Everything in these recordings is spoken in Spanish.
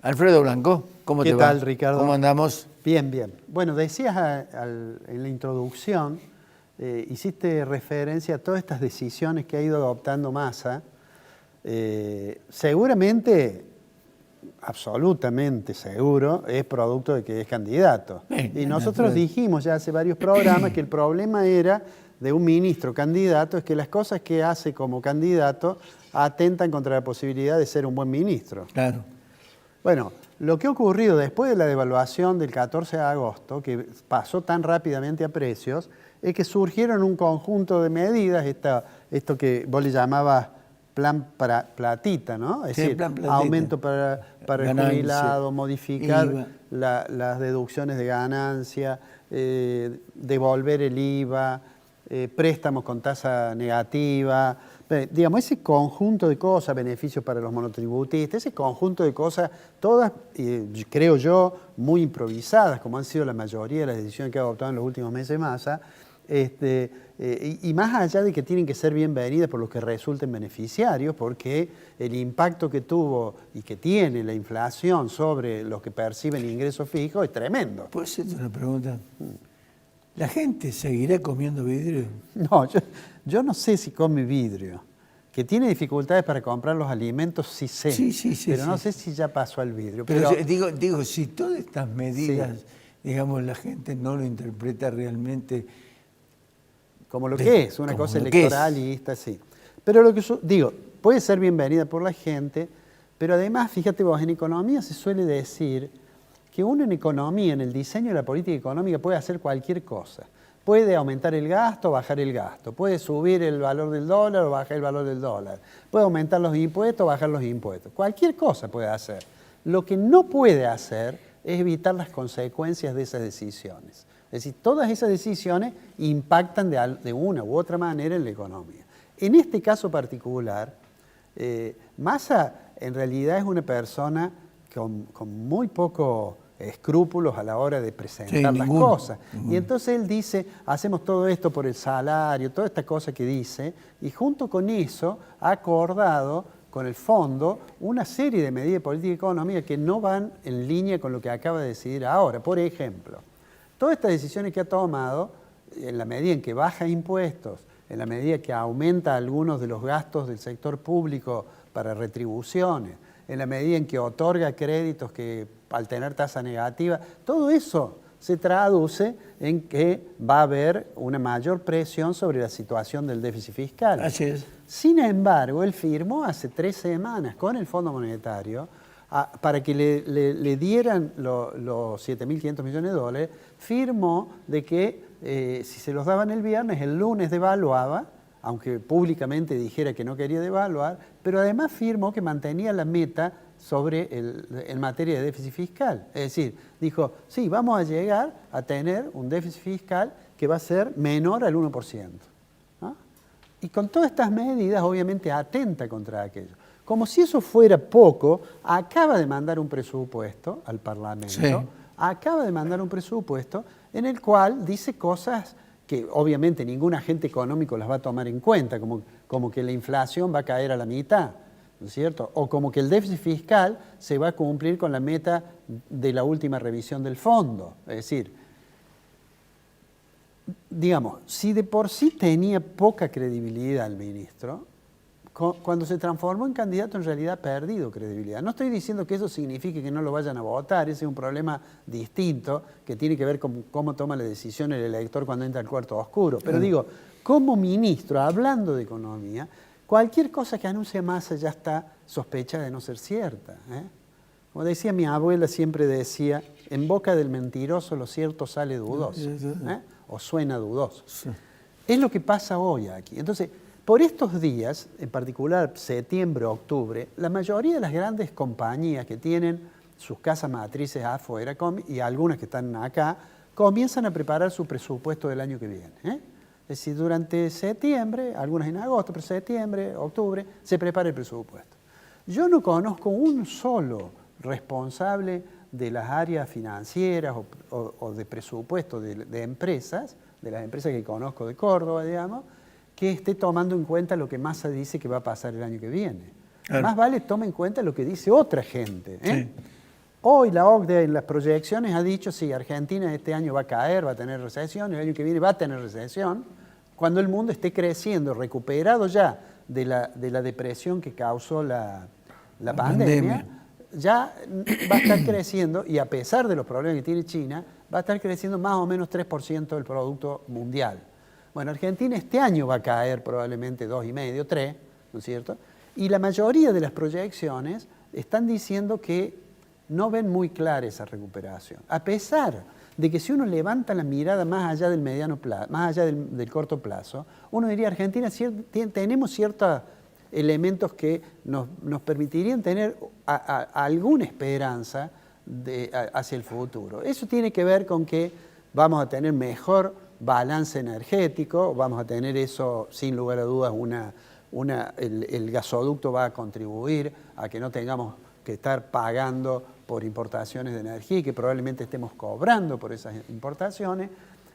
Alfredo Blanco, ¿cómo te va? ¿Qué tal, Ricardo? ¿Cómo andamos? Bien, bien. Bueno, decías en la introducción, hiciste referencia a todas estas decisiones que ha ido adoptando Massa. Seguramente, absolutamente seguro, es producto de que es candidato. Y nosotros dijimos ya hace varios programas que el problema era de un ministro candidato, es que las cosas que hace como candidato atentan contra la posibilidad de ser un buen ministro. Claro. Bueno, lo que ha ocurrido después de la devaluación del 14 de agosto, que pasó tan rápidamente a precios, es que surgieron un conjunto de medidas, esto que vos le llamabas plan para platita, ¿no? Es decir, aumento para el jubilado, modificar las deducciones de ganancia, devolver el IVA, préstamos con tasa negativa, digamos, ese conjunto de cosas, beneficios para los monotributistas, ese conjunto de cosas, todas, creo yo, muy improvisadas, como han sido la mayoría de las decisiones que ha adoptado en los últimos meses Massa, y más allá de que tienen que ser bienvenidas por los que resulten beneficiarios, porque el impacto que tuvo y que tiene la inflación sobre los que perciben ingresos fijos es tremendo. ¿Puedo hacerte una pregunta? ¿La gente seguirá comiendo vidrio? No, yo no sé si come vidrio. Que tiene dificultades para comprar los alimentos, sí sé. Sí, pero no sé si ya pasó al vidrio. Pero digo, si todas estas medidas, digamos, la gente no lo interpreta realmente como lo que es, una cosa electoralista, sí. Pero lo que yo digo, puede ser bienvenida por la gente, pero además, fíjate vos, en economía se suele decir que uno en economía, en el diseño de la política económica, puede hacer cualquier cosa. Puede aumentar el gasto o bajar el gasto. Puede subir el valor del dólar o bajar el valor del dólar. Puede aumentar los impuestos o bajar los impuestos. Cualquier cosa puede hacer. Lo que no puede hacer es evitar las consecuencias de esas decisiones. Es decir, todas esas decisiones impactan de una u otra manera en la economía. En este caso particular, Massa en realidad es una persona con muy poco escrúpulos a la hora de presentar las cosas. Y entonces él dice, hacemos todo esto por el salario, toda esta cosa que dice, y junto con eso ha acordado con el fondo una serie de medidas de política económica que no van en línea con lo que acaba de decidir ahora. Por ejemplo, todas estas decisiones que ha tomado, en la medida en que baja impuestos, en la medida que aumenta algunos de los gastos del sector público para retribuciones, en la medida en que otorga créditos que al tener tasa negativa, todo eso se traduce en que va a haber una mayor presión sobre la situación del déficit fiscal. Así es. Sin embargo, él firmó hace 3 semanas con el Fondo Monetario para que le dieran los 7.500 millones de dólares, firmó de que si se los daban el viernes, el lunes devaluaba, aunque públicamente dijera que no quería devaluar, pero además firmó que mantenía la meta en materia de déficit fiscal. Es decir, dijo, sí, vamos a llegar a tener un déficit fiscal que va a ser menor al 1%. ¿No? Y con todas estas medidas, obviamente, atenta contra aquello. Como si eso fuera poco, acaba de mandar un presupuesto al Parlamento, acaba de mandar un presupuesto en el cual dice cosas que obviamente ningún agente económico las va a tomar en cuenta, como que la inflación va a caer a la mitad, ¿no es cierto? O como que el déficit fiscal se va a cumplir con la meta de la última revisión del fondo. Es decir, digamos, si de por sí tenía poca credibilidad el ministro, cuando se transformó en candidato en realidad ha perdido credibilidad. No estoy diciendo que eso signifique que no lo vayan a votar, ese es un problema distinto que tiene que ver con cómo toma la decisión el elector cuando entra al cuarto oscuro. Pero digo, como ministro, hablando de economía, cualquier cosa que anuncie Massa ya está sospechada de no ser cierta. Como decía mi abuela, siempre decía, en boca del mentiroso lo cierto sale dudoso, o suena dudoso. Es lo que pasa hoy aquí. Entonces, por estos días, en particular septiembre, octubre, la mayoría de las grandes compañías que tienen sus casas matrices afuera y algunas que están acá, comienzan a preparar su presupuesto del año que viene. Es decir, durante septiembre, algunas en agosto, pero septiembre, octubre, se prepara el presupuesto. Yo no conozco un solo responsable de las áreas financieras o de presupuesto de empresas, de las empresas que conozco de Córdoba, digamos, que esté tomando en cuenta lo que Massa dice que va a pasar el año que viene. Claro. Más vale tome en cuenta lo que dice otra gente. Hoy la OCDE en las proyecciones ha dicho, sí, Argentina este año va a caer, va a tener recesión, el año que viene va a tener recesión, cuando el mundo esté creciendo, recuperado ya de la depresión que causó la pandemia, ya va a estar creciendo, y a pesar de los problemas que tiene China, va a estar creciendo más o menos 3% del Producto Mundial. Bueno, Argentina este año va a caer probablemente 2,5, 3, ¿no es cierto? Y la mayoría de las proyecciones están diciendo que no ven muy clara esa recuperación. A pesar de que si uno levanta la mirada más allá del mediano plazo, más allá del corto plazo, uno diría, Argentina tenemos ciertos elementos que nos permitirían tener alguna esperanza hacia el futuro. Eso tiene que ver con que vamos a tener mejor balance energético, vamos a tener eso, sin lugar a dudas, el gasoducto va a contribuir a que no tengamos que estar pagando por importaciones de energía y que probablemente estemos cobrando por esas importaciones.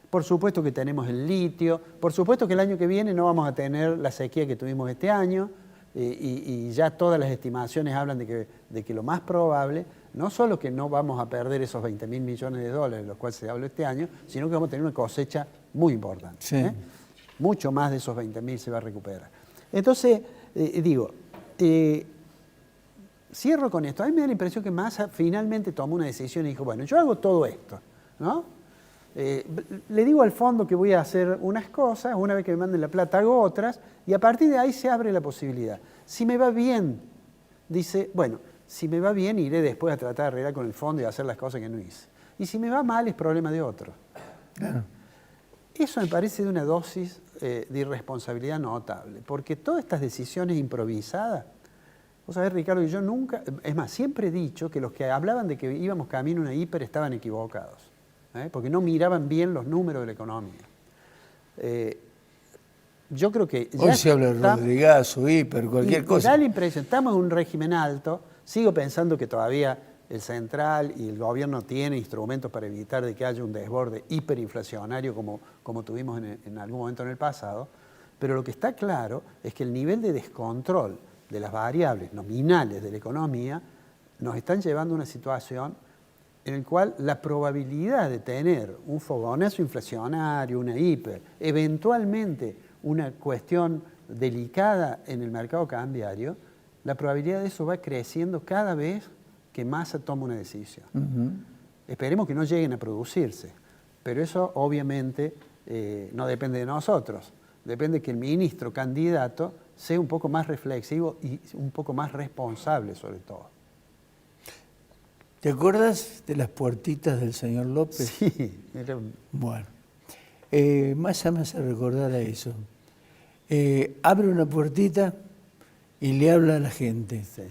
Por supuesto que tenemos el litio, por supuesto que el año que viene no vamos a tener la sequía que tuvimos este año, y ya todas las estimaciones hablan de que lo más probable, no solo que no vamos a perder esos 20.000 millones de dólares de los cuales se habló este año, sino que vamos a tener una cosecha muy importante. Sí. Mucho más de esos 20.000 se va a recuperar. Entonces, cierro con esto. A mí me da la impresión que Massa finalmente tomó una decisión y dijo, bueno, yo hago todo esto, ¿no? Le digo al fondo que voy a hacer unas cosas, una vez que me manden la plata hago otras, y a partir de ahí se abre la posibilidad. Si me va bien, dice, bueno, si me va bien iré después a tratar de arreglar con el fondo y hacer las cosas que no hice. Y si me va mal es problema de otro. Claro. Eso me parece de una dosis de irresponsabilidad notable, porque todas estas decisiones improvisadas, vos sabés, Ricardo, que yo nunca, es más, siempre he dicho que los que hablaban de que íbamos camino a una hiper estaban equivocados, porque no miraban bien los números de la economía. Yo creo que ya hoy se habla de Rodrigazo, hiper, cualquier cosa. Da la impresión, estamos en un régimen alto, sigo pensando que todavía el central y el gobierno tienen instrumentos para evitar de que haya un desborde hiperinflacionario como tuvimos en algún momento en el pasado, pero lo que está claro es que el nivel de descontrol de las variables nominales de la economía nos están llevando a una situación en la cual la probabilidad de tener un fogonazo inflacionario, una hiper, eventualmente una cuestión delicada en el mercado cambiario, la probabilidad de eso va creciendo cada vez que Massa toma una decisión. Esperemos que no lleguen a producirse, pero eso obviamente no depende de nosotros, depende que el ministro candidato sea un poco más reflexivo y un poco más responsable sobre todo. ¿Te acuerdas de las puertitas del señor López? Sí. Bueno, Massa me hace recordar a eso. Abre una puertita y le habla a la gente. Sí.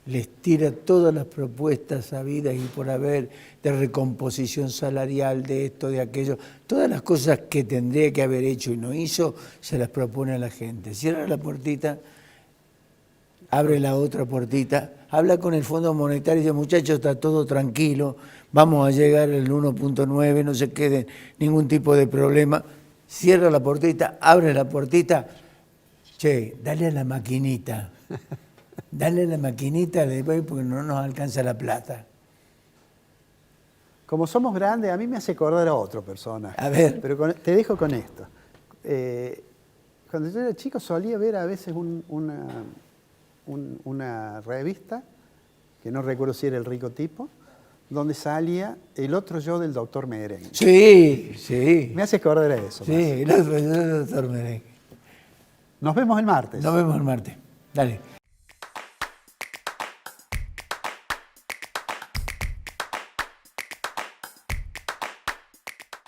Les tira todas las propuestas habidas y por haber de recomposición salarial, de esto, de aquello. Todas las cosas que tendría que haber hecho y no hizo, se las propone a la gente. Cierra la puertita, abre la otra puertita, habla con el Fondo Monetario y dice, muchachos, está todo tranquilo, vamos a llegar al 1.9, no se quede ningún tipo de problema. Cierra la puertita, abre la puertita, che, dale a la maquinita. Dale la maquinita después porque no nos alcanza la plata. Como somos grandes, a mí me hace acordar a otra persona. A ver. Pero te dejo con esto. Cuando yo era chico solía ver a veces una revista, que no recuerdo si era El Rico Tipo, donde salía el otro yo del doctor Merengue. Sí, sí. Me hace acordar a eso. Sí, el otro yo del doctor Merengue. Nos vemos el martes. Nos vemos el martes. Dale.